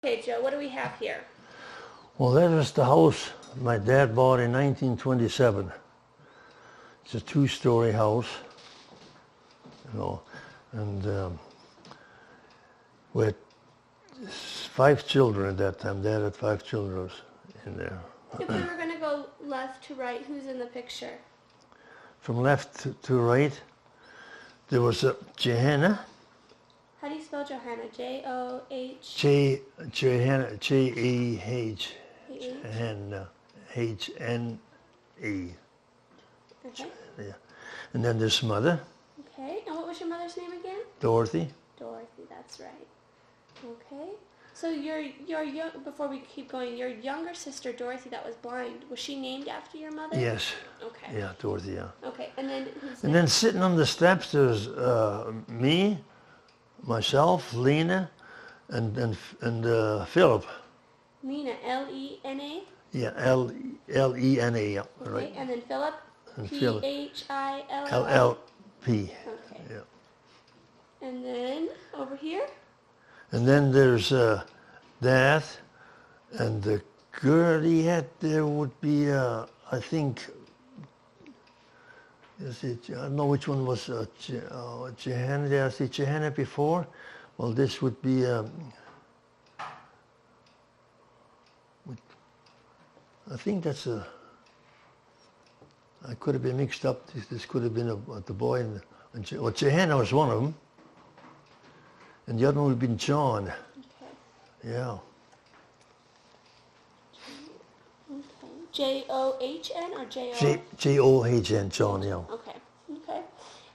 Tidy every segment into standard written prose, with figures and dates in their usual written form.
Okay, Joe, what do we have here? Well, that was the house my dad bought in 1927. It's a two-story house, and we had 5 children at that time. Dad had 5 children in there. If we were going to go left to right, who's in the picture? From left to right, there was a Johanna. How do you spell Johanna? J-O-H? Johanna, J-E-H. Johanna, H-N-E. Okay. Yeah. And then there's mother. Okay, and what was your mother's name again? Dorothy. Dorothy, that's right. Okay. So your young, before we keep going, your younger sister Dorothy that was blind, was she named after your mother? Yes. Okay. Yeah, Dorothy, yeah. Okay, and then who's And then sitting on the steps there's me, myself, Lena, and Philip. Lena, L-E-N-A? Yeah, L-E-N-A, yeah, Okay, right. and then Philip? And Philip. P-H-I-L-L? L-L-P. Okay. Yeah. And then over here? And then there's Dad, and the girl he had there would be, I think, I don't know which one was Johanna. Did I see Johanna before? Well, this would be, I think that's I could have been mixed up. This could have been the boy well, Johanna was one of them. And the other one would have been John. Okay. Yeah. Okay. J-O-H-N or J-O? J-O-H-N, John, yeah. Okay. Okay.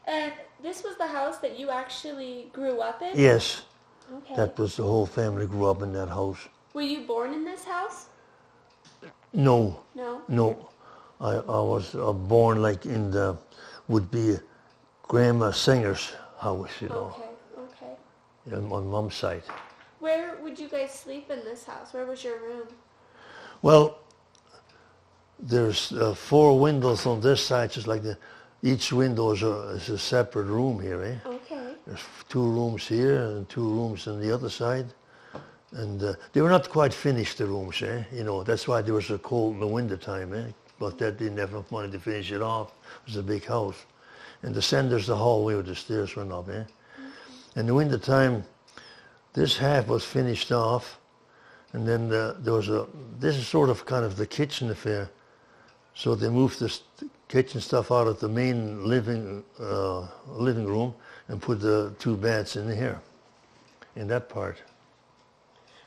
And this was the house that you actually grew up in? Yes. Okay. That was the whole family grew up in that house. Were you born in this house? No. No? No. I was born like in the, would be Grandma Singer's house, you know. Okay. Okay. On Mom's side. Where would you guys sleep in this house? Where was your room? Well, there's 4 windows on this side, just like each window is a separate room here, eh? Okay. There's 2 rooms here and 2 rooms on the other side. And they were not quite finished, the rooms, eh? You know, that's why they were so cold in the winter time, eh? But that didn't have enough money to finish it off. It was a big house. And the center's the hallway where the stairs went up, eh? In the winter time, this half was finished off, and then there was this is sort of kind of the kitchen affair. So they moved this kitchen stuff out of the main living room and put the 2 beds in here, in that part.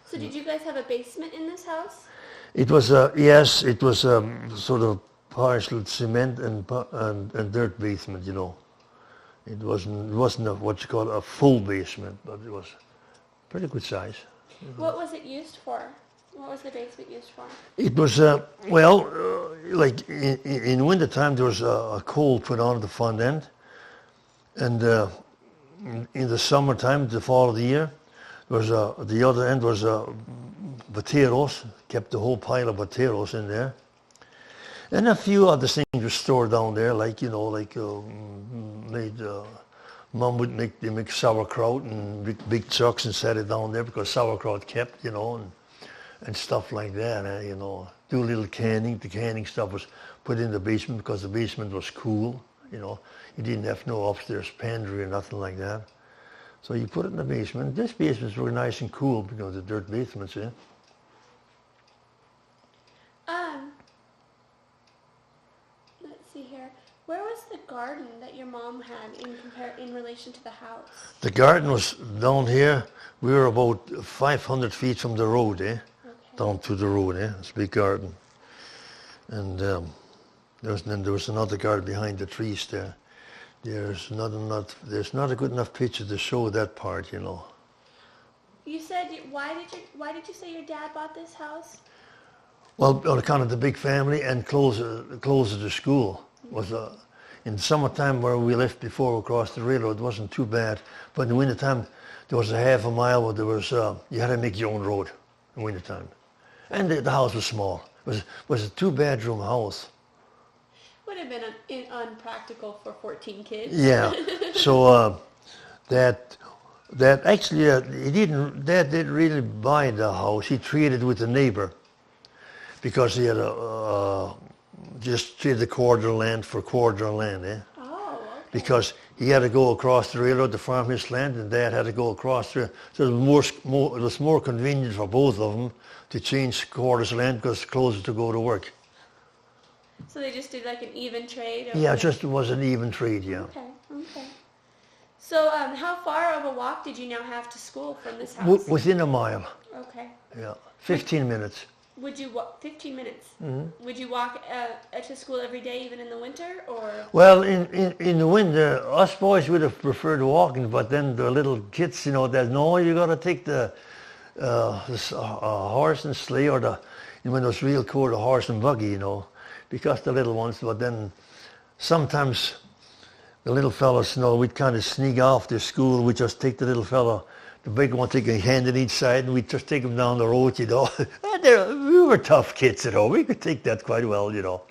So did you guys have a basement in this house? It was yes, it was sort of partial cement and dirt basement, you know. It wasn't what you call a full basement, but it was pretty good size. What was it used for? What was the basement used for? It was like in winter time there was a coal put on at the front end, and in the summertime, the fall of the year, there was the other end was potatoes. Kept the whole pile of potatoes in there. And a few other things were stored down there, like, you know, like Mom would make sauerkraut and big chucks and set it down there because sauerkraut kept, you know, and stuff like that, you know. Do a little canning. The canning stuff was put in the basement because the basement was cool, you know. You didn't have no upstairs pantry or nothing like that. So you put it in the basement. This basements were nice and cool because the dirt basements, eh? Let's see here. Where was the garden that your mom had in relation to the house? The garden was down here. We were about 500 feet from the road, eh? Okay. Down to the road, eh? It's a big garden. And there was another garden behind the trees there. There's not a good enough picture to show that part, you know. You said, why did you say your dad bought this house? Well, on account of the big family and closer to school. Was in the summertime where we lived before across the railroad, it wasn't too bad. But in the wintertime, there was a half a mile where there was you had to make your own road in wintertime, and the house was small. It was a 2-bedroom house. Would have been unpractical for 14 kids. Yeah. So that That actually, Dad didn't really buy the house. He traded with the neighbor because he had just traded the quarter land for quarter land, eh? Oh, okay. Because he had to go across the railroad to farm his land, and Dad had to go across the. So it was more convenient for both of them to change quarters of land because it's closer to go to work. So they just did like an even trade? Yeah, it was an even trade, yeah. Okay, okay. So how far of a walk did you now have to school from this house? Within a mile. Okay. Yeah, 15 minutes. Would you walk 15 minutes? Mm-hmm. Would you walk to school every day, even in the winter, or? Well, in the winter, us boys would have preferred walking, but then the little kids, you know, that no, you got to take the horse and sleigh, or when it was real cold, the horse and buggy, you know, because the little ones. But then sometimes the little fellas, you know, we'd kind of sneak off to school. We'd just take the little fella, the big one, take a hand on each side, and we'd just take him down the road, you know. We were tough kids, you know. We could take that quite well, you know.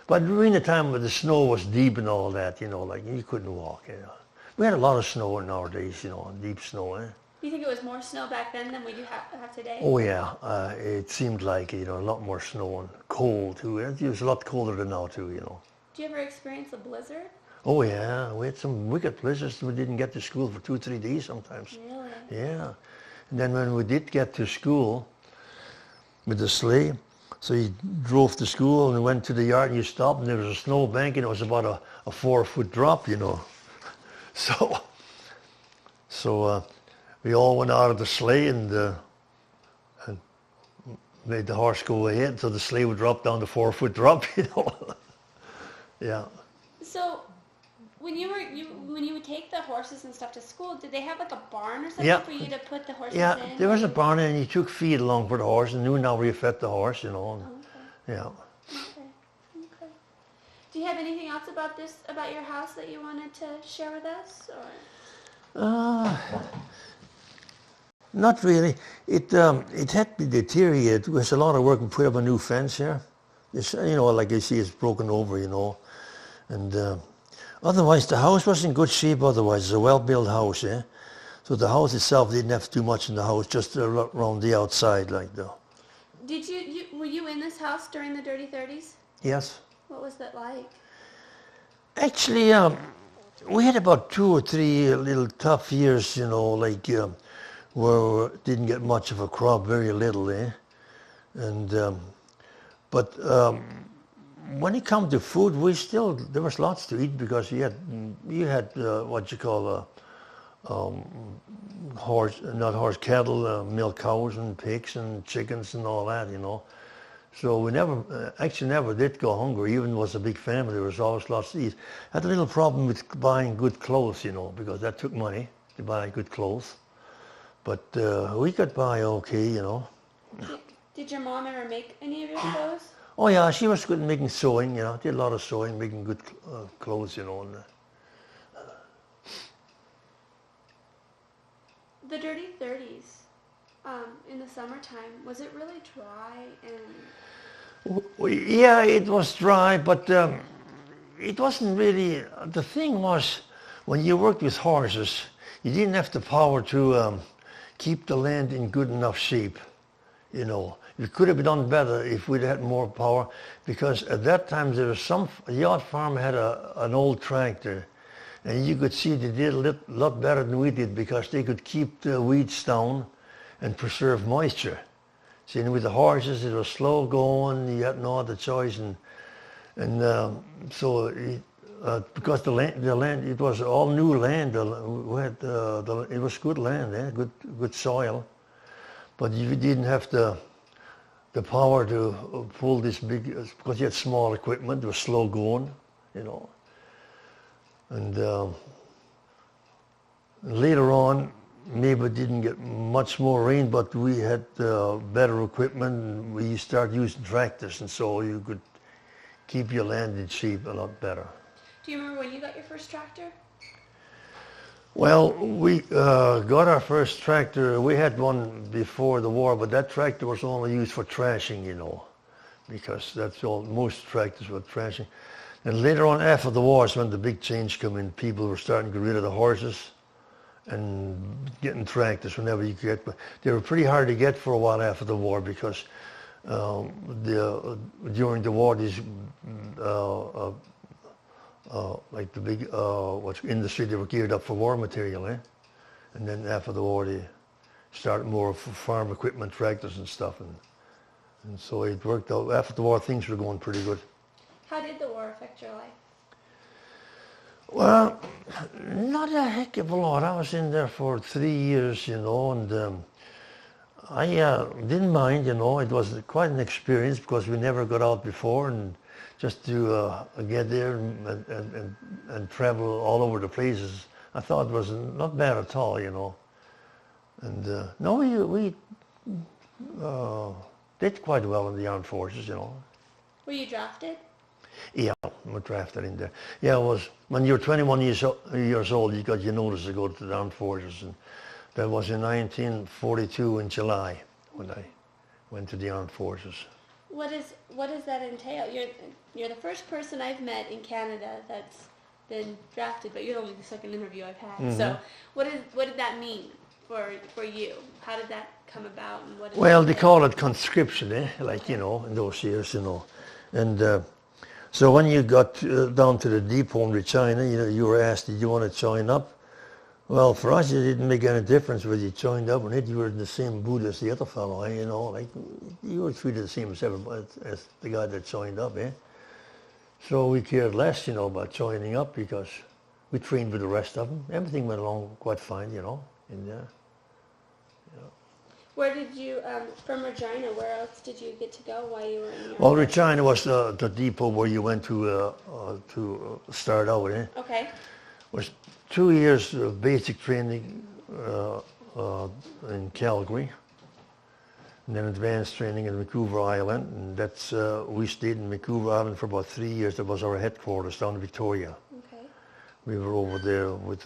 But during the time when the snow was deep and all that, you know, like you couldn't walk, you know. We had a lot of snow in our days, you know, deep snow, eh? Do you think it was more snow back then than we do have today? Oh yeah, it seemed like, you know, a lot more snow and cold too. It was a lot colder than now too, you know. Do you ever experience a blizzard? Oh yeah, we had some wicked blizzards. We didn't get to school for 2-3 days sometimes. Really? Yeah. And then when we did get to school with the sleigh, so you drove to school and went to the yard and you stopped and there was a snow bank and it was about a 4-foot drop, you know. So we all went out of the sleigh and made the horse go ahead so the sleigh would drop down the 4-foot drop, you know. Yeah. So when you would take the horses and stuff to school, did they have like a barn or something Yeah. for you to put the horses Yeah, in? there was a barn and you took feed along for the horse and knew now where you fed the horse, you know. Okay. Yeah. Okay. Okay. Do you have anything else about your house that you wanted to share with us, or? Not really. It had been deteriorated. It was a lot of work to put up a new fence here. It's, you know, like you see, it's broken over, you know. And otherwise, the house was in good shape. Otherwise, it's a well-built house, eh? So the house itself didn't have to do much in the house, just around the outside, like that. Did were you in this house during the Dirty 30s? Yes. What was that like? Actually, we had about 2 or 3 little tough years, you know, like where we didn't get much of a crop, very little, eh? And but when it comes to food, there was lots to eat because you had what you call cattle, milk cows and pigs and chickens and all that, you know. So we never did go hungry, even though it was a big family. There was always lots to eat. Had a little problem with buying good clothes, you know, because that took money to buy good clothes. But we could buy okay, you know. Did your mom ever make any of your clothes? Oh yeah, she was good at making sewing, you know. Did a lot of sewing, making good clothes, you know. And, the Dirty 30s, in the summertime, was it really dry and? Yeah, it was dry, but it wasn't really. The thing was, when you worked with horses, you didn't have the power to keep the land in good enough shape, you know. It could have been done better if we'd had more power, because at that time there was a yard farm had an old tractor, and you could see they did a lot better than we did because they could keep the weeds down and preserve moisture. See, and with the horses it was slow going, you had no other choice, because the land, it was all new land. It was good land, eh? good soil, but you didn't have the power to pull this big, because you had small equipment. It was slow going, you know. And later on, maybe it didn't get much more rain, but we had better equipment. And we started using tractors, and so you could keep your land in shape a lot better. Do you remember when you got your first tractor? Well, we got our first tractor. We had one before the war, but that tractor was only used for thrashing, you know, because that's all. Most tractors were thrashing. And later on, after the war, is when the big change came in. People were starting to get rid of the horses, and getting tractors whenever you could get. But they were pretty hard to get for a while after the war because during the war, these like the big industry, they were geared up for war material, eh? And then after the war, they started more farm equipment, tractors and stuff, and so it worked out. After the war, things were going pretty good. How did the war affect your life? Well, not a heck of a lot. I was in there for 3 years, you know, and I didn't mind, you know. It was quite an experience because we never got out before, and just to get there and travel all over the places, I thought it was not bad at all, you know. And no, we did quite well in the armed forces, you know. Were you drafted? Yeah, I was drafted in there. Yeah, it was when you're 21 years old, you got your notice to go to the armed forces, and that was in 1942 in July when I went to the armed forces. What does that entail? You're the first person I've met in Canada that's been drafted, but you're only the second interview I've had. Mm-hmm. So what did that mean for you? How did that come about? And what well, they call it conscription, eh? Like, you know, in those years, you know. And so when you got down to the depot in Regina, you know, you were asked, did you want to join up? Well, for us, it didn't make any difference whether you joined up or not. You were in the same boot as the other fellow, eh? You know, like you were treated the same as everybody, as the guy that joined up, eh? So we cared less, you know, about joining up because we trained with the rest of them. Everything went along quite fine, you know, in there. Yeah. Where did you, from Regina, where else did you get to go while you were in your... Well, Regina was the depot where you went to start out, eh? Okay. It was 2 years of basic training in Calgary, and then advanced training in Vancouver Island, and that's we stayed in Vancouver Island for about 3 years. That was our headquarters down in Victoria. Okay. We were over there with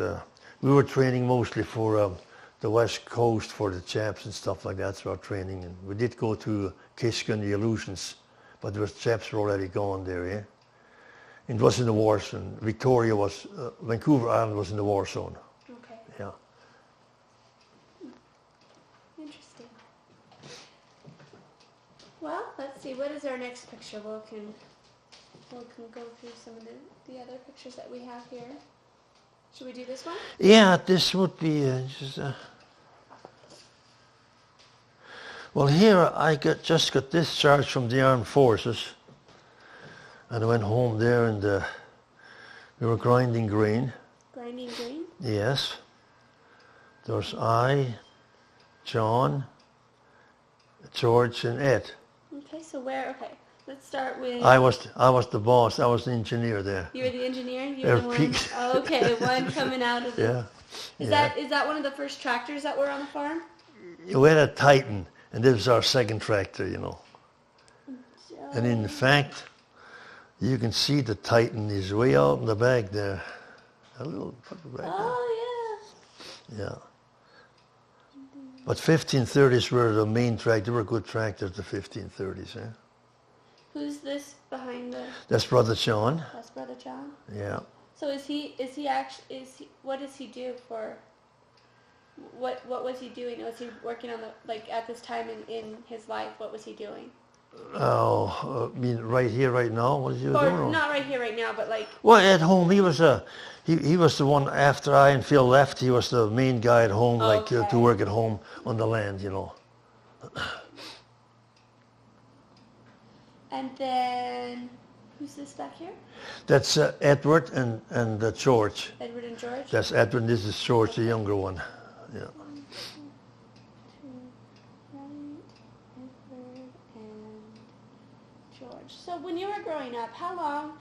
we were training mostly for the West Coast for the chaps and stuff like that. That's our training, and we did go to Kiska and the Illusions, but those chaps were already gone there, yeah. It was in the war zone. Victoria was, Vancouver Island was in the war zone. Okay. Yeah. Interesting. Well, let's see. What is our next picture? We can go through some of the other pictures that we have here. Should we do this one? Yeah, this would be well, here I just got discharged from the armed forces. And I went home there and we were grinding grain. Grinding grain? Yes. There was I, John, George, and Ed. Okay, so okay. Let's start with... I was the boss. I was the engineer there. You were the engineer? You were the one... Oh, okay, one coming out of the... Yeah. Is that one of the first tractors that were on the farm? We had a Titan, and this was our second tractor, you know. And in fact... You can see the Titan is way out in the back there. A little back oh, there. Yeah. But 1530s were the main tractor. They were good tractors, the 1530s. Eh? Who's this behind the... That's Brother John. That's Brother John? Yeah. So what does he do for... What was he doing? Was he working on at this time in his life, what was he doing? Oh, I mean, right here, right now? What is he doing? Or not right here, right now, but like... Well, at home, he was he was the one, after I and Phil left, he was the main guy at home, to work at home on the land, you know. And then, who's this back here? That's Edward and George. Edward and George? That's Edward, and this is George, the younger one. Yeah. So when you were growing up, how long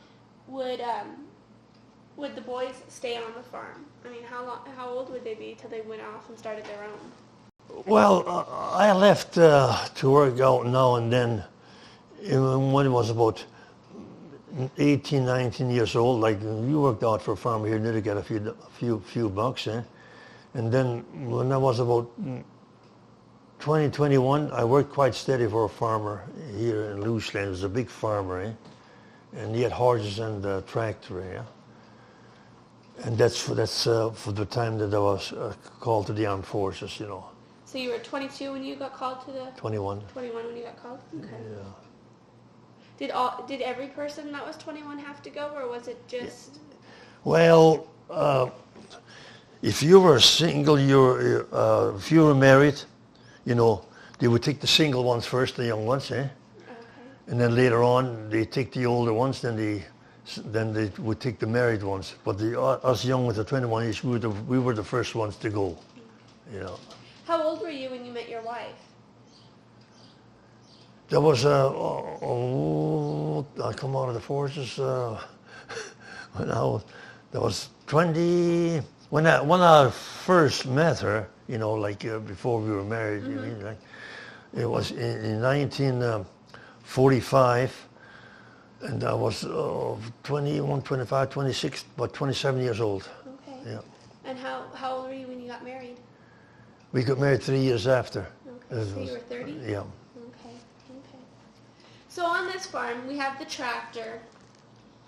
would the boys stay on the farm? I mean, how old would they be till they went off and started their own? Well, I left to work out now and then when I was about 18, 19 years old. Like, you worked out for a farmer here, nearly get a few bucks, eh? And then when I was about 20, 21, I worked quite steady for a farmer here in Looseland. He was a big farmer, eh? And he had horses and a tractor, yeah? And that's for the time that I was called to the armed forces, you know. So you were 22 when you got called to the... 21. 21 when you got called? Okay. Yeah. Did every person that was 21 have to go, or was it just... Well, if you were single, if you were married, you know, they would take the single ones first, the young ones, eh? Okay. And then later on, they take the older ones, then they would take the married ones. But us young with the 21 age, we were the first ones to go, you know. How old were you when you met your wife? That was, I come out of the forces when that was 20, when I first met her, you know, like before we were married, you mean, like, it was in 1945, and I was 21, 25, 26, about 27 years old. Okay. Yeah. And how old were you when you got married? We got married 3 years after. Okay, so you were 30? Yeah. Okay. So on this farm, we have the tractor.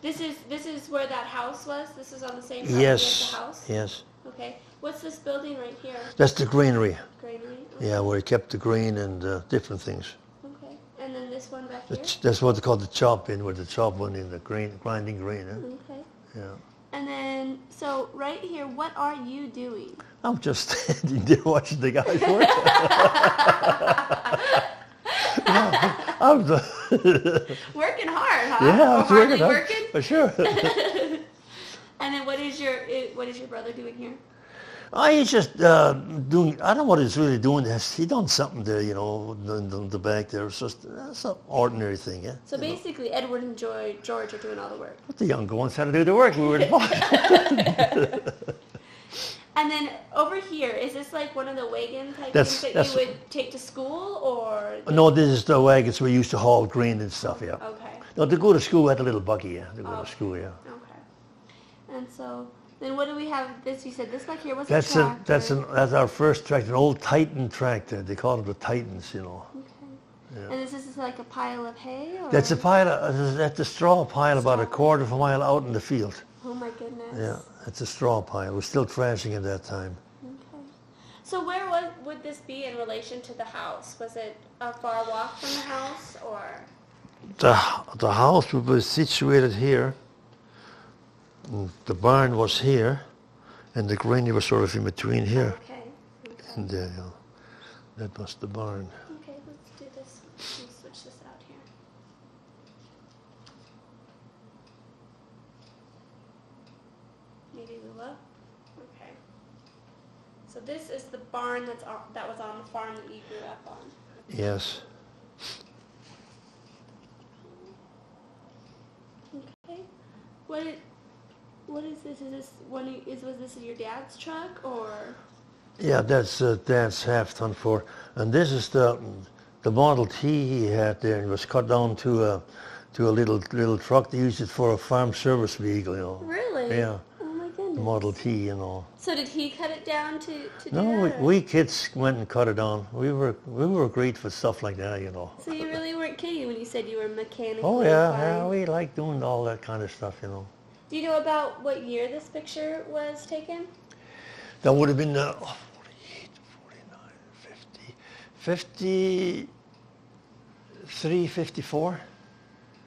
This is where that house was? This is on the same property as the house? Yes. Okay. What's this building right here? That's the granary. Granary? Okay. Yeah, where he kept the grain and different things. Okay. And then this one back here? That's what they call the chop in, where the chop went in, the grinding grain. Eh? Okay. Yeah. And then, so right here, what are you doing? I'm just standing there watching the guys work. Working hard, huh? Yeah, I was hardly working. working? For sure. And then what is your brother doing here? He's just doing, I don't know what he's really doing. He done something there, you know, in the back there. It's just some ordinary thing, yeah. So basically, Edward and George are doing all the work. But the younger ones had to do the work. We were the boss. And then over here, is this like one of the wagon type things that you would take to school, or? No, this is the wagons we used to haul grain and stuff, yeah. Okay. No, to go to school, we had a little buggy, yeah, to go to school, yeah. Okay. And so, then what do we have? This, you said this back here was a That's tractor. that's our first tractor, an old Titan tractor. They call it the Titans, you know. Okay. Yeah. And is this like a pile of hay, or? That's a straw pile about a quarter of a mile out in the field. Oh my goodness. Yeah, it's a straw pile. We're still thrashing at that time. Okay. So where would this be in relation to the house? Was it a far walk from the house, or? The house was situated here. The barn was here, and the granary was sort of in between here. Okay. And there, yeah. That was the barn. Okay, let's do this. Let's switch this out here. Maybe we will. Okay. So this is the barn that was on the farm that you grew up on. Yes. Okay. What is this? Is this was this your dad's truck, or? Yeah, that's Dad's half ton for, and this is the Model T he had there, and it was cut down to a little truck. They used it for a farm service vehicle, you know. Really? Yeah. Oh my goodness. The Model T, you know. So did he cut it down to do No, that? we kids went and cut it down. We were great for stuff like that, you know. So you really weren't kidding when you said you were mechanically Oh yeah, inclined. we like doing all that kind of stuff, you know. Do you know about what year this picture was taken? That would have been 48, 49, 50, 53, 54,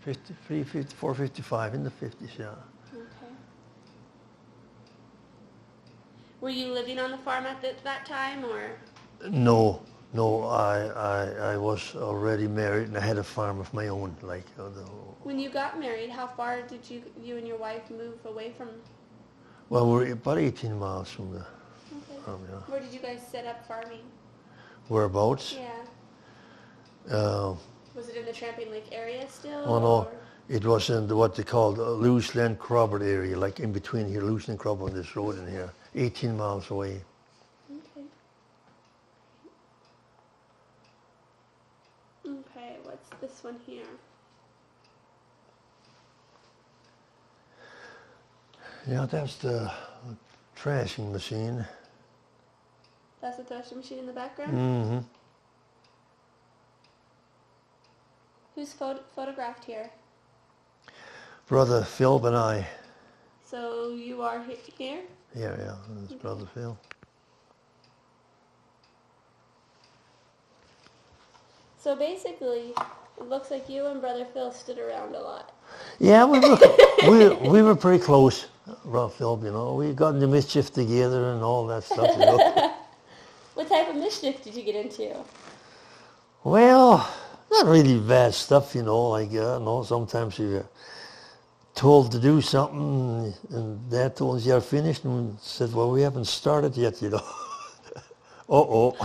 53, 54, 55, in the 50s, yeah. Okay. Were you living on the farm at that time, or? No, I was already married and I had a farm of my own, like. When you got married, how far did you and your wife move away from? Well, we're about 18 miles from the Okay. farm, yeah. Where did you guys set up farming? Whereabouts? Yeah. Was it in the Tramping Lake area still? Oh no, or? it was in what they call the Loose Land Crawford area, like in between here, Loose Land Crawford and this road in here, 18 miles away. Okay. Okay, what's this one here? Yeah, that's the thrashing machine. That's the threshing machine in the background? Mm-hmm. Who's photographed here? Brother Philip and I. So you are here? Here, yeah, and his brother Phil. So basically, it looks like you and Brother Phil stood around a lot. Yeah, we were pretty close, Brother Phil, you know. We got into mischief together and all that stuff, you know. What type of mischief did you get into? Well, not really bad stuff, you know, like, no, sometimes you're told to do something and Dad told us you're finished and said, well, we haven't started yet, you know. Uh-oh.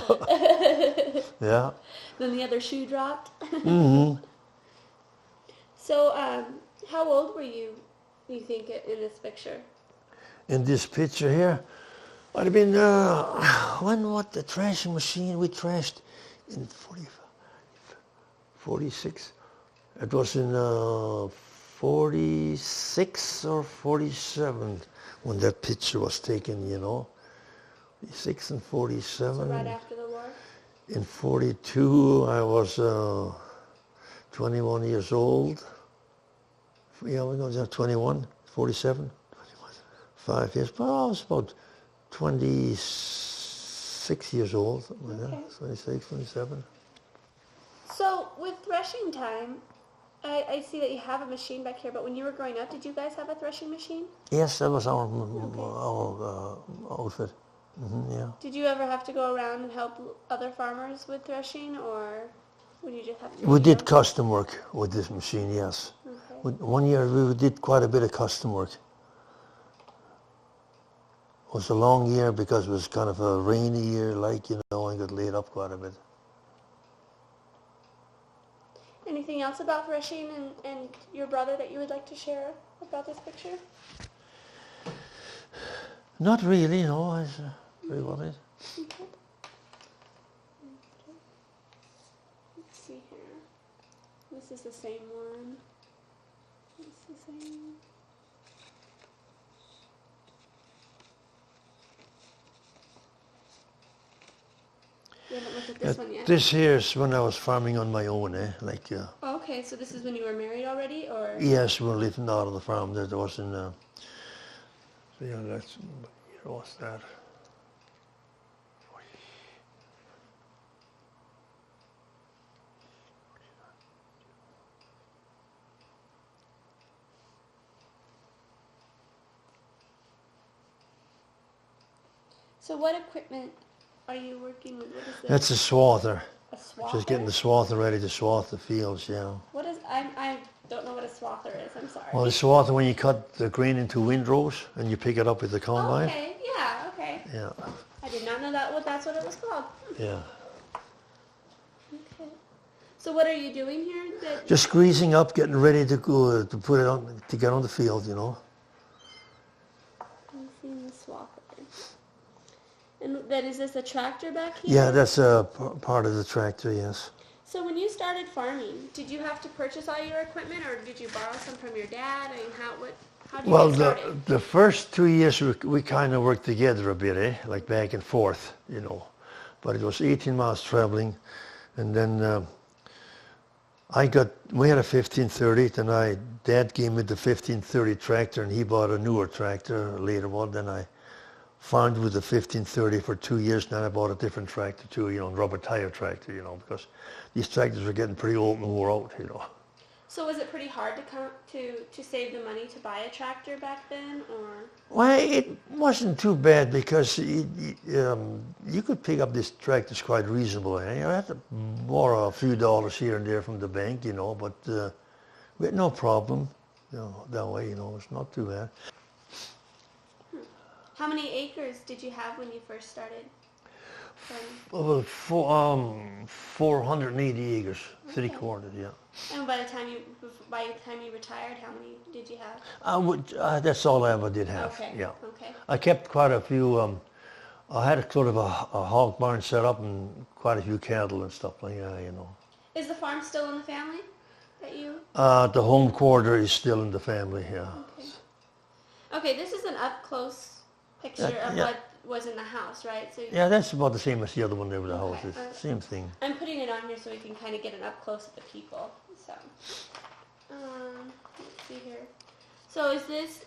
Yeah. Then the other shoe dropped? Mm-hmm. So, how old were you think, in this picture? In this picture here, I'd have been, what, the thrashing machine we trashed in 46. It was in 46 or 47 when that picture was taken, you know. 46 and 47. So right after the war? In 42, I was 21 years old. Yeah, we was 21, 47, 5 years. Well, I was about 26 years old, something like that. 26, 27. So with threshing time, I see that you have a machine back here, but when you were growing up, did you guys have a threshing machine? Yes, that was our outfit. Yeah. Did you ever have to go around and help other farmers with threshing, or would you just have to? We did custom work with this machine, yes. Okay. One year we did quite a bit of custom work. It was a long year because it was kind of a rainy year, like, you know, and got laid up quite a bit. Anything else about threshing and your brother that you would like to share about this picture? Not really, no. That's very well it. Okay. Let's see here. This is the same one. It's the same. We haven't looked at this one yet. This here is when I was farming on my own, like. Okay, so this is when you were married already, or? Yes, we were living out of the farm. There wasn't. So yeah, that's. What's that? So what equipment are you working with? What is this? That's a swather. A swather? Just getting the swather ready to swath the fields, yeah. What is, I don't know what a swather is, I'm sorry. Well, the swather, when you cut the grain into windrows and you pick it up with the combine. Okay, yeah, okay. Yeah. I did not know that's what it was called. Yeah. Okay. So what are you doing here? Just greasing up, getting ready to go to put it on to get on the field, you know. I'm seeing the swather. And then is this a tractor back here? Yeah, that's a part of the tractor, yes. So when you started farming, did you have to purchase all your equipment, or did you borrow some from your dad? I mean, how did you get started? The first 2 years we kind of worked together a bit, like back and forth, you know. But it was 18 miles traveling, and then we had a 1530, and Dad gave me the 1530 tractor, and he bought a newer tractor later on. Then I farmed with the 1530 for 2 years, and then I bought a different tractor too, you know, a rubber tire tractor, you know, because these tractors were getting pretty old and wore out, you know. So was it pretty hard to save the money to buy a tractor back then, or? Well, it wasn't too bad because you could pick up these tractors quite reasonable. You had to borrow a few dollars here and there from the bank, you know, but we had no problem, you know, that way, you know, it's not too bad. How many acres did you have when you first started? Well, 480 acres, Okay. 3/4, yeah. And by the time you retired, how many did you have? That's all I ever did have, Okay. yeah. Okay. I kept quite a few, I had a sort of a hog barn set up and quite a few cattle and stuff like that, you know. Is the farm still in the family? The home quarter is still in the family, yeah. Okay. Okay, this is an up close picture of what was in the house, right? So yeah, that's about the same as the other one there with the house. Okay. It's the same thing. I'm putting it on here so we can kind of get an up close of the people. So, let's see here. So is this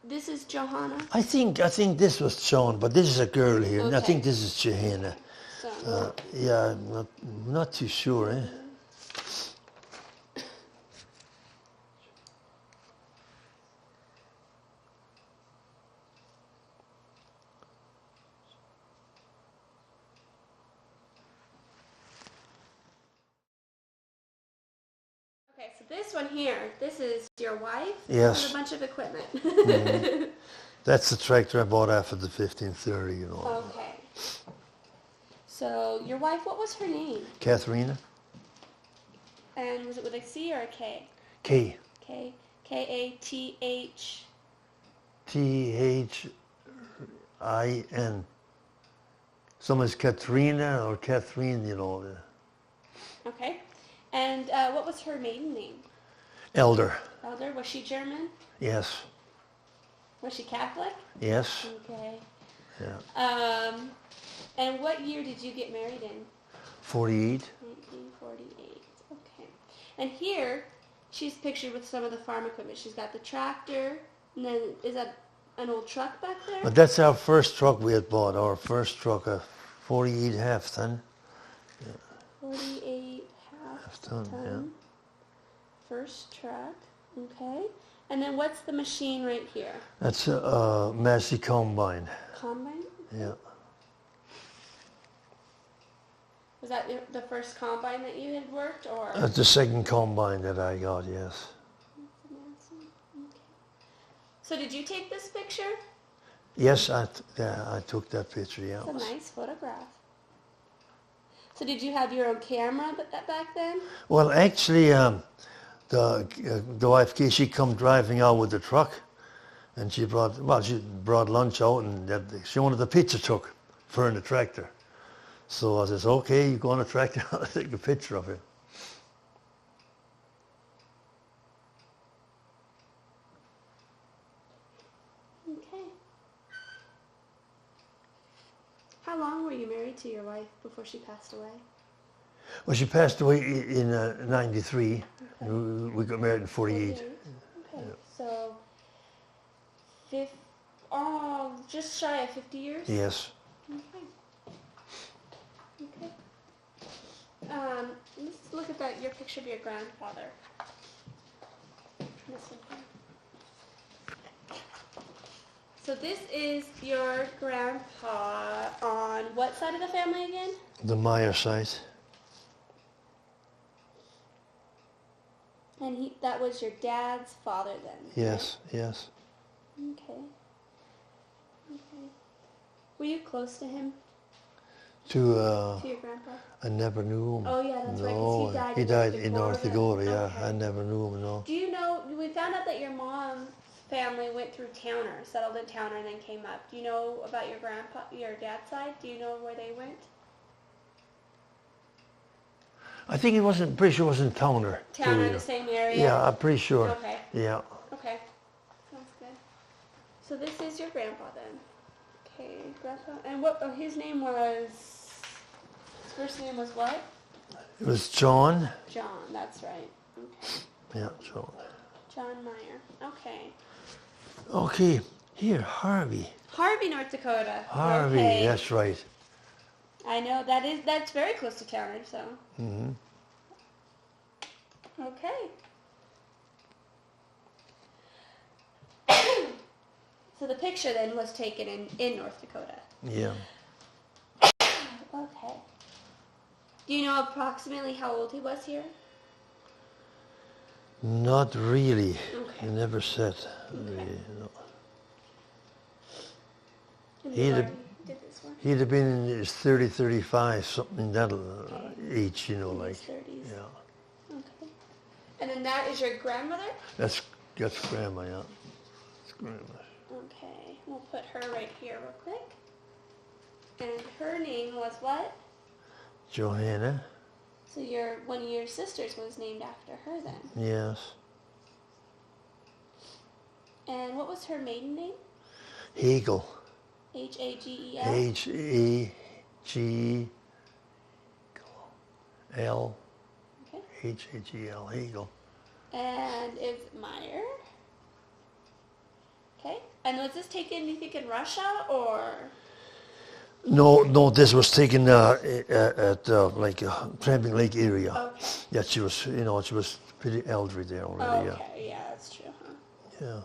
this is Johanna. I think this was Joan, but this is a girl here. And I Okay. think this is Johanna. So, Yeah, I'm not too sure, eh? okay, so this one here, this is your wife? Yes. With a bunch of equipment. That's the tractor I bought after the 1530, you know. Okay. So your wife, what was her name? Katharina? And was it with a C or a K? K. K. K-A-T-H. T-H-I-N. Some is Katrina or Catherine, you know. Okay. And what was her maiden name? Elder. Elder. Was she German? Yes. Was she Catholic? Yes. Okay. Yeah. And what year did you get married in? 48. 1948. Okay. And here, she's pictured with some of the farm equipment. She's got the tractor, and then is that an old truck back there? But that's our first truck we had bought. Our first truck, a 48 half ton. 48 half ton. Yeah. First truck. Okay. And then what's the machine right here? That's a Massey combine. Combine? Yeah. Was that the first combine that you had worked, or? That's the second combine that I got, yes. Okay. So did you take this picture? Yes, I took that picture, yeah. It's a nice photograph. So did you have your own camera back then? Well, actually, the wife, she come driving out with the truck, and she brought lunch out, and she wanted the picture took for her in the tractor. So I says, okay, you go on the tractor, I'll take a picture of it. Okay. How long were you married to your wife before she passed away? Well, she passed away in 93. Okay. We got married in 48. Okay. Yeah. So, just shy of 50 years? Yes. Okay. Okay. Let's look at your picture of your grandfather. This one here. So this is your grandpa on what side of the family again? The Meier side. And that was your dad's father then? Yes, right? yes. Okay. Okay. Were you close to him? To your grandpa? I never knew him. Oh yeah, that's right, 'cause he died in North North Dakota, Dakota. yeah. Okay. I never knew him, no. Do you know, we found out that your mom's family went through Towner, settled in Towner, and then came up. Do you know about your dad's side? Do you know where they went? I think pretty sure it was in Towner. Towner, the same area? Yeah, I'm pretty sure. Okay. Yeah. Okay. Sounds good. So this is your grandpa then. Okay, grandpa. And what, his name was, his first name was what? It was John. John, that's right. Okay. Yeah, John. John Meier. Okay. Okay, here, Harvey. Harvey, North Dakota. Harvey, okay. that's right. I know, that's very close to Towner, so. Mm-hmm. Okay. So the picture then was taken in North Dakota. Yeah. Okay. Do you know approximately how old he was here? Not really. Okay. He never said. Okay. Really, no. And He'd have- did this one? He'd have been in his 30, 35, something in that age, you know, In like. his 30s. Yeah. Okay. And then that is your grandmother? That's Grandma, yeah. That's Grandma. Okay. We'll put her right here real quick. And her name was what? Johanna. So one of your sisters was named after her then. Yes. And what was her maiden name? Hegel. H-A-G-E-L? H-E-G-L. Okay. H-A-G-L. Hegel. And is Meier? Okay. And was this taken, you think, in Russia or? No, this was taken at like Tramping Lake area. Okay. Yeah, she was, she was pretty elderly there already. Okay, yeah, that's true, huh? Yeah.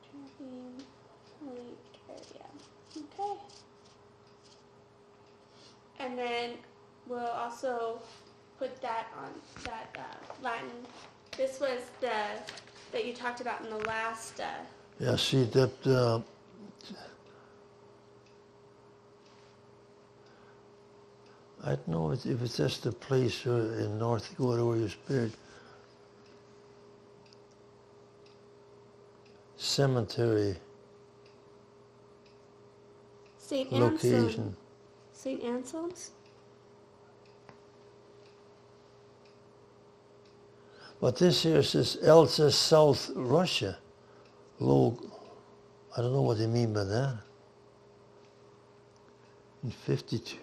Tramping Lake area. Okay. And then we'll also put that on that Latin. This was that you talked about in the last. Yeah, see that. I don't know if it's just the place in North Dakota where you're buried. Cemetery St. location. Anselm. St. Anselm's? But this here says Elsa, South Russia. Low. I don't know what they mean by that. In 52.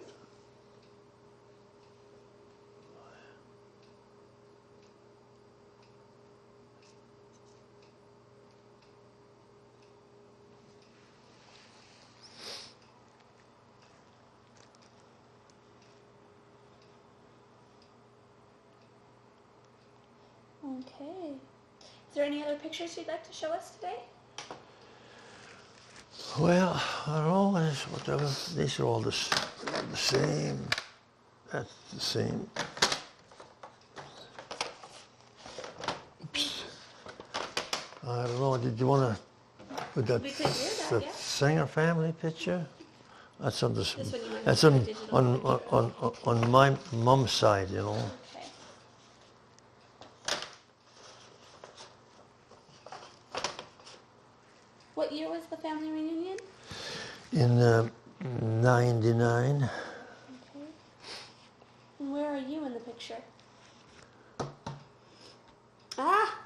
Okay. Is there any other pictures you'd like to show us today? Well, I don't know. Whatever. These are all the same. That's the same. Oops. I don't know. Did you want to put that, We could do that, the yeah. Sanger family picture? That's on the. This one you might That's have on to put digital. on my mom's side, you know. Okay. What year was the family reunion? In 99. Okay. And where are you in the picture? Ah!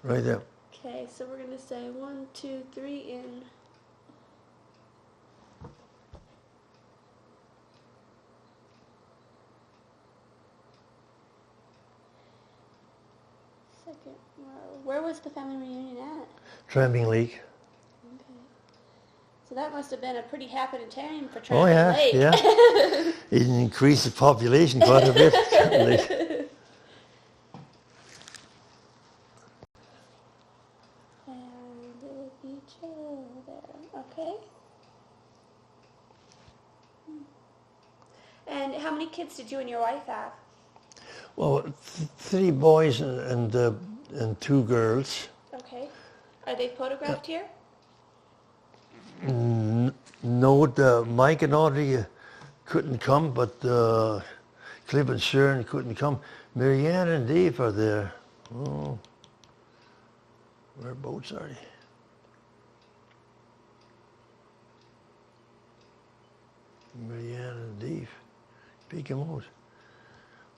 Right there. Okay, so we're going to say 1, 2, 3 in. Second row. Where was the family reunion at? Tramping Lake. Okay. So that must have been a pretty happening time for Oh Tramping yeah, Lake. yeah. It increased the population quite a bit, certainly. And little beach hill there. Okay. And how many kids did you and your wife have? Well, 3 boys and 2 girls. Okay. Are they photographed here? No, Mike and Audrey couldn't come, but Cliff and Sharon couldn't come. Marianne and Dave are there. Oh, whereabouts are they? Marianne and Dave. Pick them out.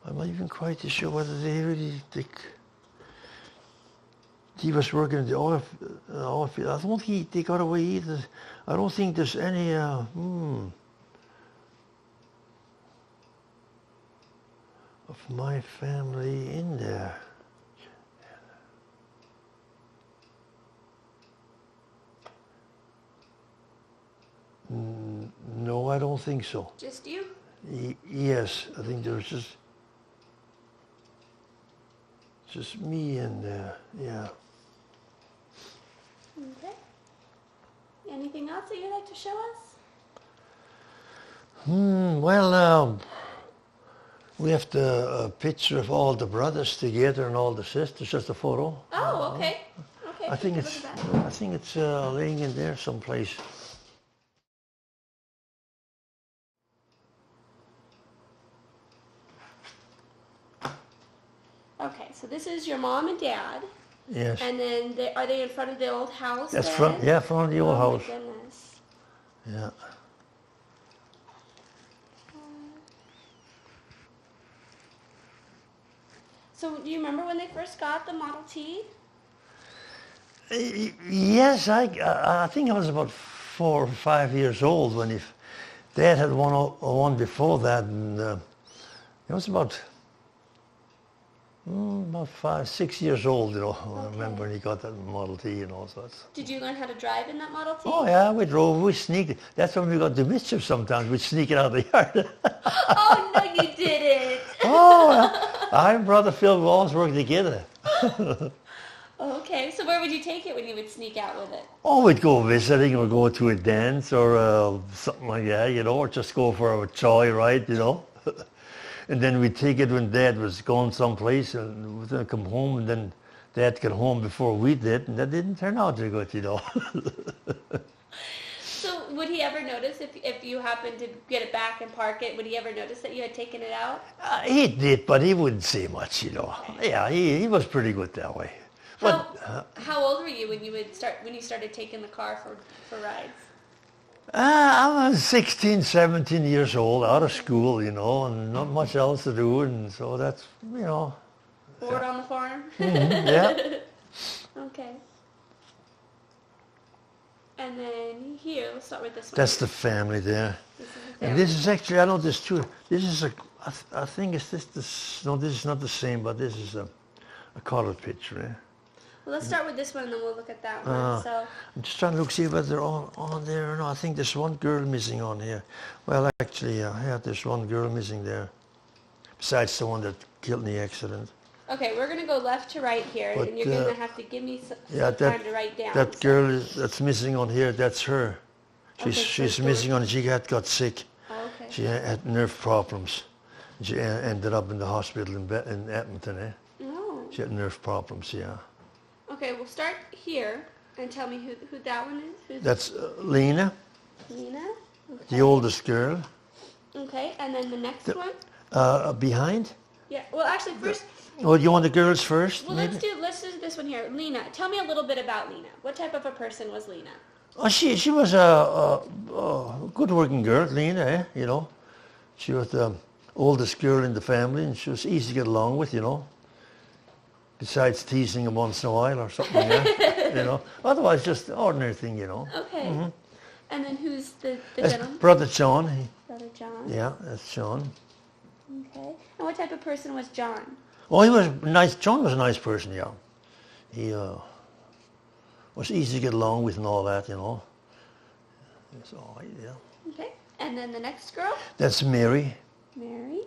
I'm not even quite sure whether they really think. He was working in the oil field. I don't think they got away either. I don't think there's any, of my family in there. No, I don't think so. Just you? Yes, I think there was just me and yeah. Okay. Anything else that you'd like to show us? Well, we have the picture of all the brothers together and all the sisters, just a photo. Oh, okay. Okay. I think look it's at that. I think it's laying in there someplace. Okay, so this is your mom and dad. Yes. And then are they in front of the old house? That's then? front of the old house. Oh my goodness. Yeah. So do you remember when they first got the Model T? Yes, I think I was about 4 or 5 years old when Dad had one before that, and it was about About 5, 6 years old, you know. I remember when he got that Model T, you know. So it's, Did you learn how to drive in that Model T? oh yeah, we drove, we sneaked. That's when we got the mischief sometimes. We'd sneak it out of the yard. Oh, no, you didn't. Oh, I and Brother Phil we always worked together. Okay, so where would you take it when you would sneak out with it? Oh, we'd go visiting or go to a dance or something like that, you know, or just go for a joy ride, you know. And then we'd take it when Dad was going someplace and we'd then come home and then Dad got home before we did and that didn't turn out too good, you know. So would he ever notice if you happened to get it back and park it, would he ever notice that you had taken it out? He did, but he wouldn't say much, you know. Yeah, he was pretty good that way. How old were you when you started taking the car for rides? I was 16, 17 years old, out of school, you know, and not much else to do, and so that's, you know. Bored on the farm? Yeah. Okay. And then here, let's start with this one. That's the family there. This is the And family. this is actually, I know this too, this is I think it's this, no, this is not the same, but this is a colored picture, eh? Well, let's start with this one and then we'll look at that one. So, I'm just trying to look, see whether they're all on there or not. I think there's one girl missing on here. Well, actually, yeah, there's one girl missing there. Besides the one that killed in the accident. okay, we're going to go left to right here, But, and you're going to have to give me some Yeah, time to write down. that girl that's missing on here, that's her. Okay, so She's George- missing on, she got sick. Oh, okay. She had nerve problems. She ended up in the hospital in Edmonton, eh? Oh. She had nerve problems, yeah. Okay, we'll start here and tell me who that one is. Who's That's Lena, Lena? Okay. the oldest girl. Okay, and then the next one? Behind? Yeah, well, actually, first, Oh, you want the girls first? well, maybe? let's do this one here. Lena, tell me a little bit about Lena. What type of a person was Lena? Oh, she was a good-working girl, Lena, eh? You know. She was the oldest girl in the family, and she was easy to get along with, you know. Besides teasing him once in a while or something like that, you know. Otherwise, just an ordinary thing, you know. Okay. And then who's the That's gentleman? Brother John. Brother John. Yeah, that's John. Okay. And what type of person was John? Oh, he was nice. John was a nice person, yeah. He was easy to get along with and all that, you know. So, yeah. Okay. And then the next girl? That's Mary. Mary.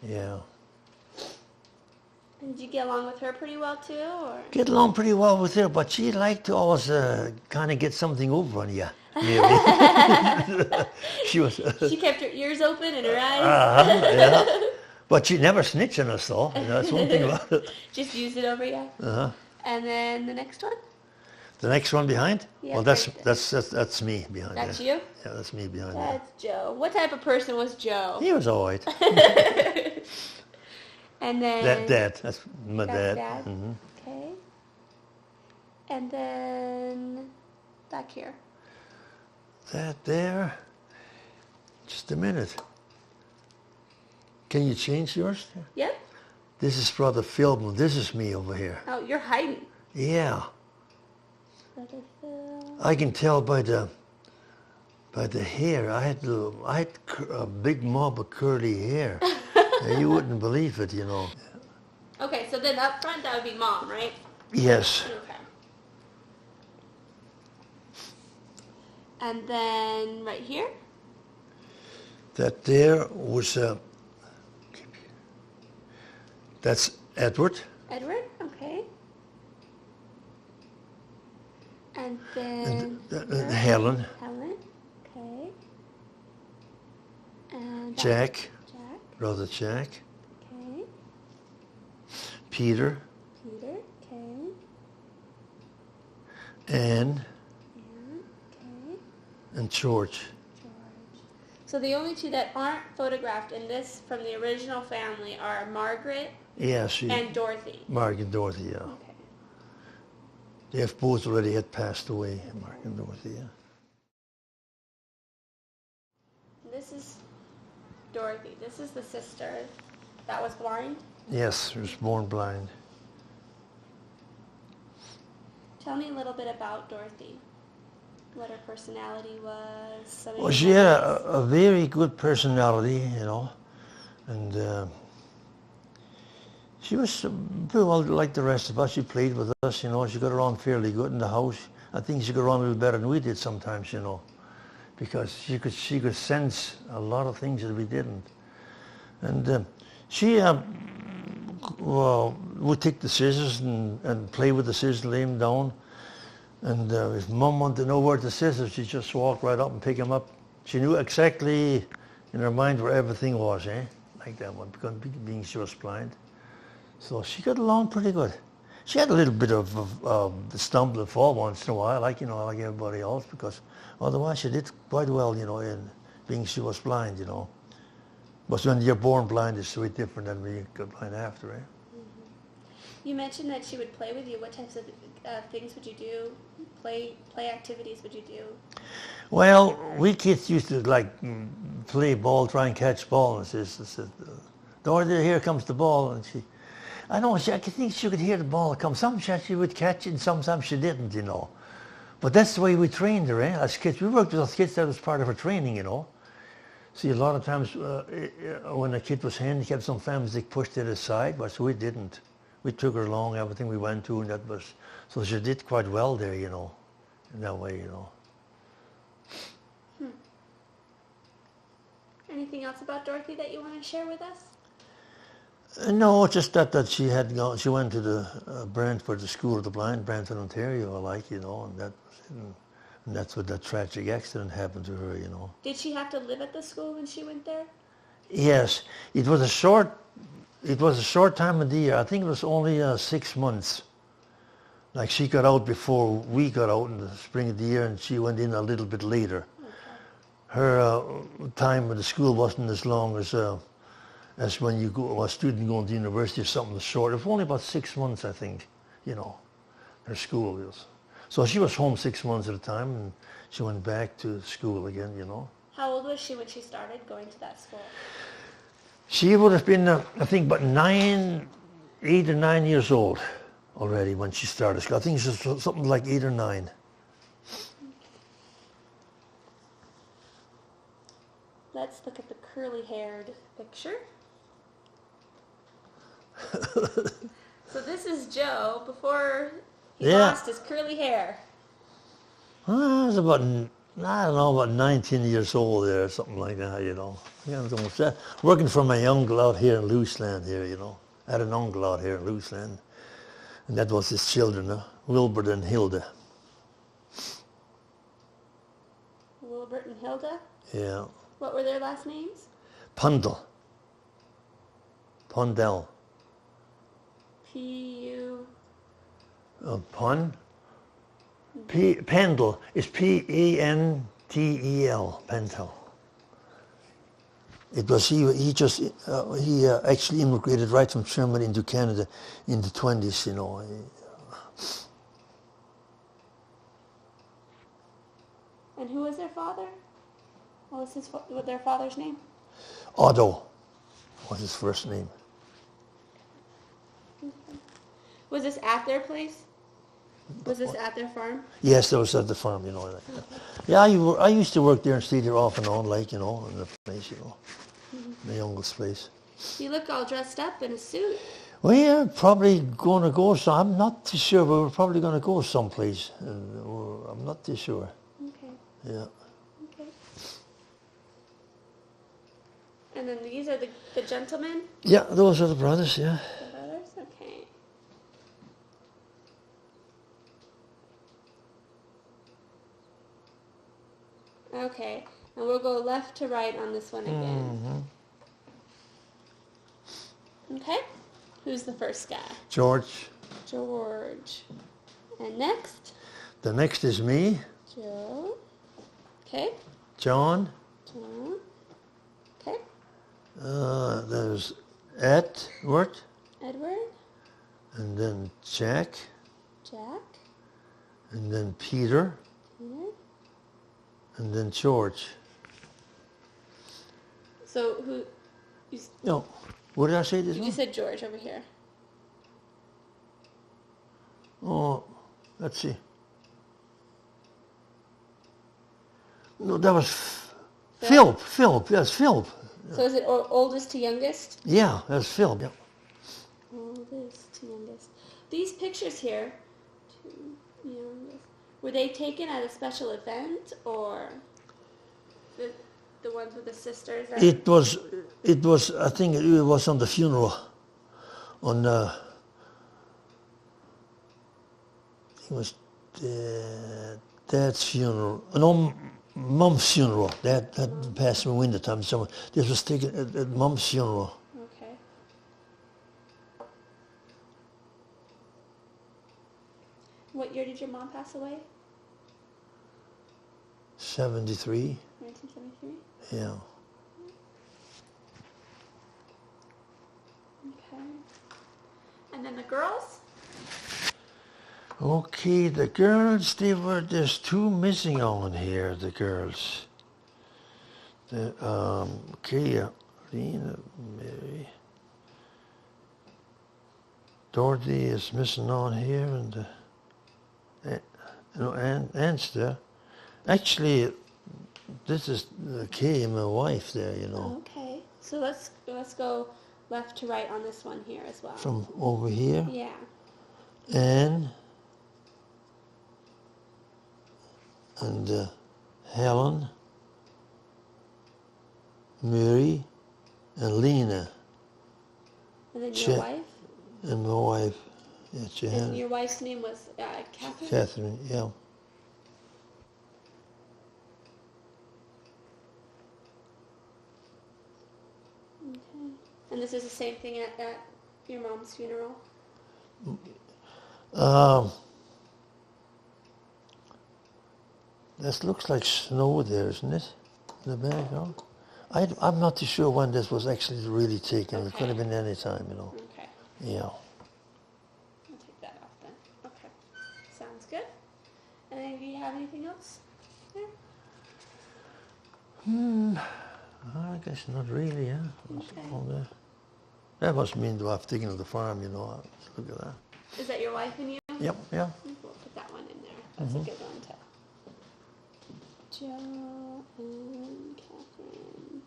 Yeah. And did you get along with her pretty well too, or? Get along pretty well with her, but she liked to always kind of get something over on you, Mary. She was... She kept her ears open and her eyes. Yeah. But she never snitched on us, though. You know, that's one thing about it. Just used it over you. And then the next one? The next one behind? Yeah, Well, right that's me behind That's there. you? Yeah, that's me behind there. That's Joe. What type of person was Joe? He was all right. And then... That's my That's dad. Dad. Okay. And then back here. That there. Just a minute. Can you change yours? Yep. This is Brother Phil. This is me over here. Oh, you're hiding. Yeah. Brother Phil. I can tell by the hair. I had a big mob of curly hair. You wouldn't believe it, you know. Okay, so then up front that would be Mom, right? Yes. Okay. And then right here? That there was that's Edward. Edward, okay. And then Helen. Helen, okay. And Jack. Jack, Brother Jack. okay. Peter. Peter, okay. Anne. Okay. And George. George. So the only two that aren't photographed in this from the original family are Margaret Yeah, she. and Dorothy. Mark and Dorothy, yeah. Okay. They have both already had passed away, Mark and Dorothy, yeah. This is Dorothy. This is the sister that was blind. Yes, she was born blind. Tell me a little bit about Dorothy. What her personality was. Some of Well, your she had memories. a very good personality, you know, and She was pretty well like the rest of us. She played with us, you know. She got around fairly good in the house. I think she got around a little better than we did sometimes, you know, because she could sense a lot of things that we didn't. And she would take the scissors and play with the scissors, lay them down. And if Mum wanted to know where the scissors, she'd just walk right up and pick them up. She knew exactly in her mind where everything was, like that one, because being she was blind. So she got along pretty good. She had a little bit of the stumble and fall once in a while, like, you know, like everybody else, because otherwise she did quite well, you know, in being she was blind, you know. But when you're born blind, it's way different than when you got blind after, eh? Mm-hmm. You mentioned that she would play with you. What types of things would you do? Play activities would you do? Well, we kids used to like play ball, try and catch ball, and said, Dorothy, here comes the ball, and I think she could hear the ball come. Sometimes she would catch it, and sometimes she didn't, you know. But that's the way we trained her, as kids. We worked with us kids, that was part of her training, you know. See, a lot of times when a kid was handicapped, some families they pushed it aside, but we didn't. We took her along, everything we went to, and that was, so she did quite well there, you know, in that way, you know. Anything else about Dorothy that you want to share with us? No, just that she had gone. She went to the Brantford, the School of the Blind, Brantford, Ontario, like, you know, and that was it. And that's what that tragic accident happened to her, you know. Did she have to live at the school when she went there? Yes, it was a short time of the year. I think it was only 6 months. Like she got out before we got out in the spring of the year, and she went in a little bit later. Okay. Her time at the school wasn't as long as when you go a student going to university or something short. It was only about 6 months, I think, you know, her school was. So she was home 6 months at a time, and she went back to school again, you know. How old was she when she started going to that school? She would have been, I think, about 8 or 9 years old already when she started school. I think she was something like 8 or 9. Let's look at the curly-haired picture. So this is Joe before he lost his curly hair. I was about, I don't know, about 19 years old there, something like that, you know. Working for my uncle out here in Looseland here, you know. I had an uncle out here in Looseland. And that was his children, Wilbert and Hilda. Wilbert and Hilda? Yeah. What were their last names? Pundell. P-U... Pun? Pendel is Pentel, Pentel. It was he actually immigrated right from Germany into Canada in the 20s, you know. And who was their father? What was their father's name? Otto was his first name. Okay. Was this at their place? Was this at their farm? Yes, that was at the farm, you know. Like that. Yeah, I used to work there and stay there off and on, like, you know, in the place, you know, my uncle's place. You look all dressed up in a suit. Well, yeah, probably going to go, so I'm not too sure, but we're probably going to go someplace. I'm not too sure. Okay. Yeah. Okay. And then these are the gentlemen? Yeah, those are the brothers, yeah. The brothers? Okay. Okay, and we'll go left to right on this one again. Mm-hmm. Okay, who's the first guy? George. George. And next? The next is me. Joe. Okay. John. John. Okay. There's Edward. Edward. And then Jack. Jack. And then Peter. Peter. And then George. So who? No. What did I say this one? You said George over here. Oh, let's see. No, that was Philip. Philip, yes, Philip. So is it oldest to youngest? Yeah, that's Philip. Yeah. oldest to youngest. These pictures here, two youngest, were they taken at a special event or the ones with the sisters? It was. I think it was on the funeral, on it was Dad's funeral. No, Mum's funeral. Dad passed in winter time. So this was taken at Mum's funeral. Okay. What year did your mom pass away? 73. 1973? Yeah. Okay. And then the girls? Okay, the girls, there's two missing on here, the girls. Okay, Lena, Mary. Dorothy is missing on here, and Aunt's there. Actually, this is Kay, my wife there, you know. Okay. So let's go left to right on this one here as well. From over here. Yeah. And Helen, Mary, and Lena. And then your wife? And my wife, yeah, Jan. And your wife's name was Catherine? Catherine, yeah. Okay. And this is the same thing at your mom's funeral? This looks like snow there, isn't it? In the background. I'm not too sure when this was actually really taken. Okay. It could have been any time, you know. Okay. Yeah. I'll take that off then. Okay. Sounds good. And then do you have anything else there? I guess not really, yeah. Okay. All there. That must mean to have taken to the farm, you know. Look at that. Is that your wife and you? Yep, yeah. We'll put that one in there. That's a good one too. Joe and Catherine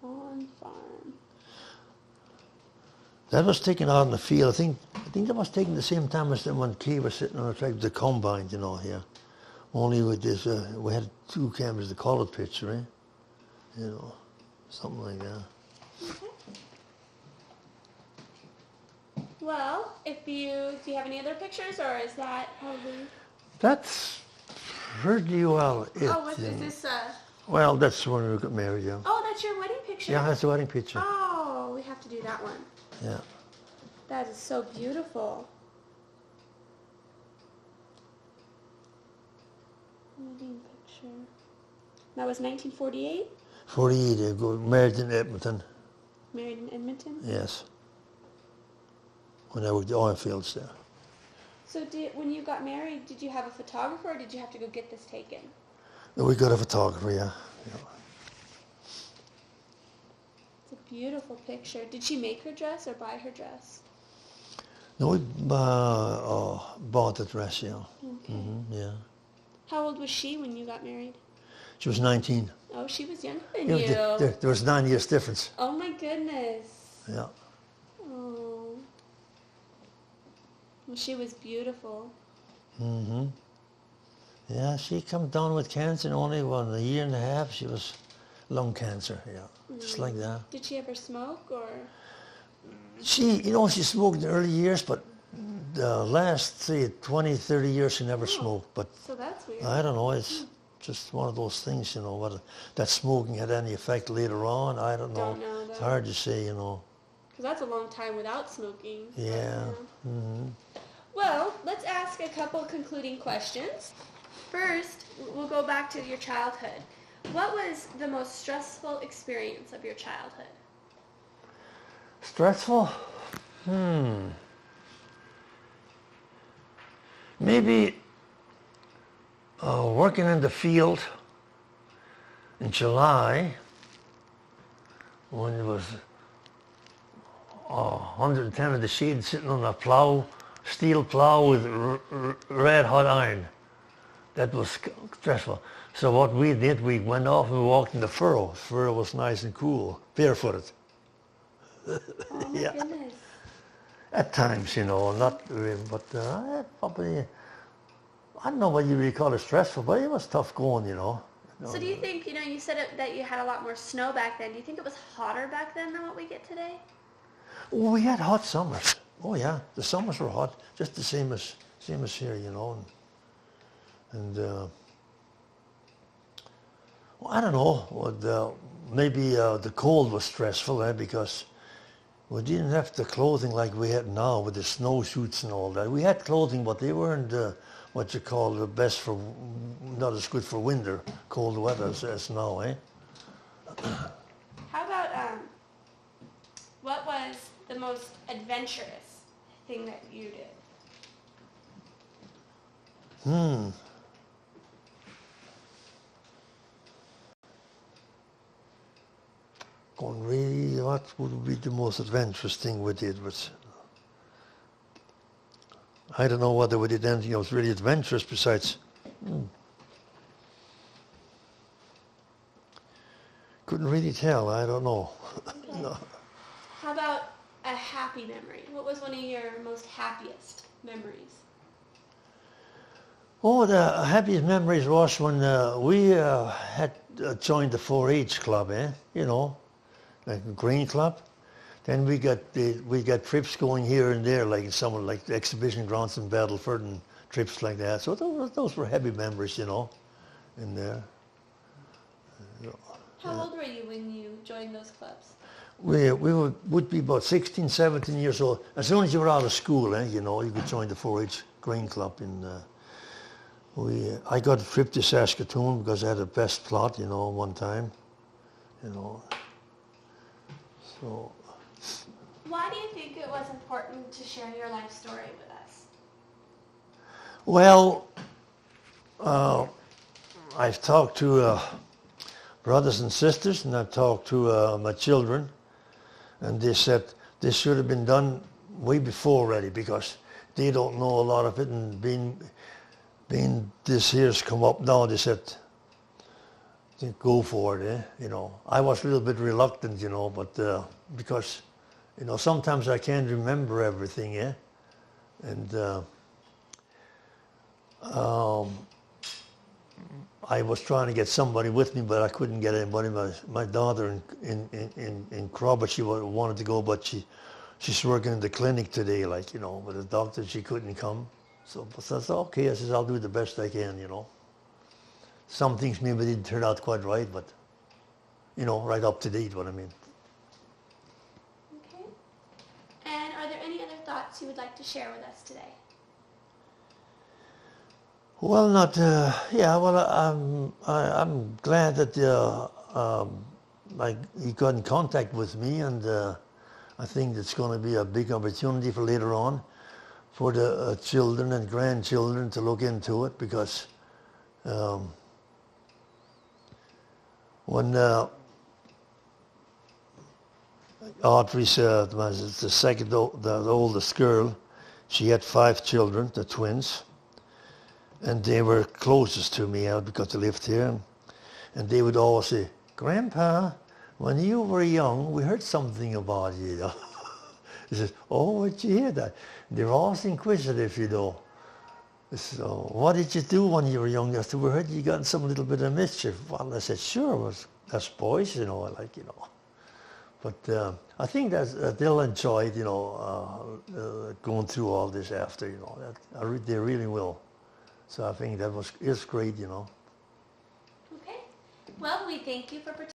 on farm. That was taken out in the field. I think that was taken the same time as when Kay was sitting on the tractor, the combine, you know, here. Only with this, we had two cameras, the color picture, eh? You know, something like that. Okay. Well, do you have any other pictures, or is that probably? That's pretty well it. Is this? Well, that's when we got married, yeah. Oh, that's your wedding picture. Yeah, that's the wedding picture. Oh, we have to do that one. Yeah. That is so beautiful. Wedding picture. That was 1948. 48, I got married in Edmonton. Married in Edmonton. Yes. When I worked the oil fields there. So when you got married, did you have a photographer or did you have to go get this taken? We got a photographer, yeah. It's a beautiful picture. Did she make her dress or buy her dress? No, we bought the dress, yeah. Okay. Yeah. How old was she when you got married? She was 19. Oh, she was younger than Yeah, you. there was 9 years difference. Oh my goodness. Yeah. Oh. Well, she was beautiful. Yeah, she come down with cancer in only a year and a half. She was lung cancer, yeah. Just like that. Did she ever smoke or? She smoked in the early years, but the last, say, 20, 30 years she never smoked. But So that's weird. I don't know, it's just one of those things, you know, whether that smoking had any effect later on, I don't know. Don't know It's that. hard to say, you know. Because that's a long time without smoking. Yeah. Well, let's ask a couple concluding questions. First, we'll go back to your childhood. What was the most stressful experience of your childhood? Stressful? Maybe working in the field in July when it was 110 of the shade sitting on a plow, steel plow with red hot iron. That was stressful. So what we did, we went off and we walked in the furrow. The furrow was nice and cool, barefooted. Oh my Yeah. goodness. At times, you know, not really, but probably, I don't know what you really call it stressful, but it was tough going, you know. So do you think, you said that you had a lot more snow back then. Do you think it was hotter back then than what we get today? Oh, we had hot summers. Oh yeah, the summers were hot, just the same as here, you know. And well, I don't know. Maybe the cold was stressful, because we didn't have the clothing like we had now with the snowsuits and all that. We had clothing, but they weren't what you call the best for, not as good for winter, cold weather as now, eh? How about, what was the most adventurous thing that you did? Going really, what would be the most adventurous thing we did? I don't know whether we did anything else really adventurous besides. Couldn't really tell. I don't know. Okay. No. How about a happy memory? What was one of your most happiest memories? Oh, the happiest memories was when we had joined the 4-H club, you know, like a green club. Then we got trips going here and there, like in some like the exhibition grounds in Battleford and trips like that. So those were happy memories, you know, in there. How old were you when you joined those clubs? We would be about 16, 17 years old. As soon as you were out of school, you know, you could join the 4-H green club. I got a trip to Saskatoon because I had a best plot, you know, one time, you know. So. Why do you think it was important to share your life story with us? Well, I've talked to brothers and sisters, and I've talked to my children, and they said this should have been done way before already because they don't know a lot of it, and being this year's come up now, they said, go for it, you know. I was a little bit reluctant, you know, but because, you know, sometimes I can't remember everything, and I was trying to get somebody with me, but I couldn't get anybody. My daughter in Crawford, she wanted to go, but she's working in the clinic today, like, you know, with the doctor, she couldn't come. So I said, okay, I said, I'll do the best I can, you know. Some things maybe didn't turn out quite right, but, you know, right up to date, what I mean. Okay. And are there any other thoughts you would like to share with us today? Well, not, yeah, well, I'm glad that he got in contact with me, and I think it's going to be a big opportunity for later on for the children and grandchildren to look into it, because when Audrey's was the second, the oldest girl, she had 5 children, the twins. And they were closest to me because they lived here. And they would always say, Grandpa, when you were young, we heard something about you. He says, oh, where'd you hear that? They're always inquisitive, you know. So, what did you do when you were young? I said, we heard you got in some little bit of mischief. Well, I said, sure, that's boys, you know, like, you know. But I think that they'll enjoy it, you know, going through all this after, you know. They really will. So I think that is great, you know. Okay. Well, we thank you for participating.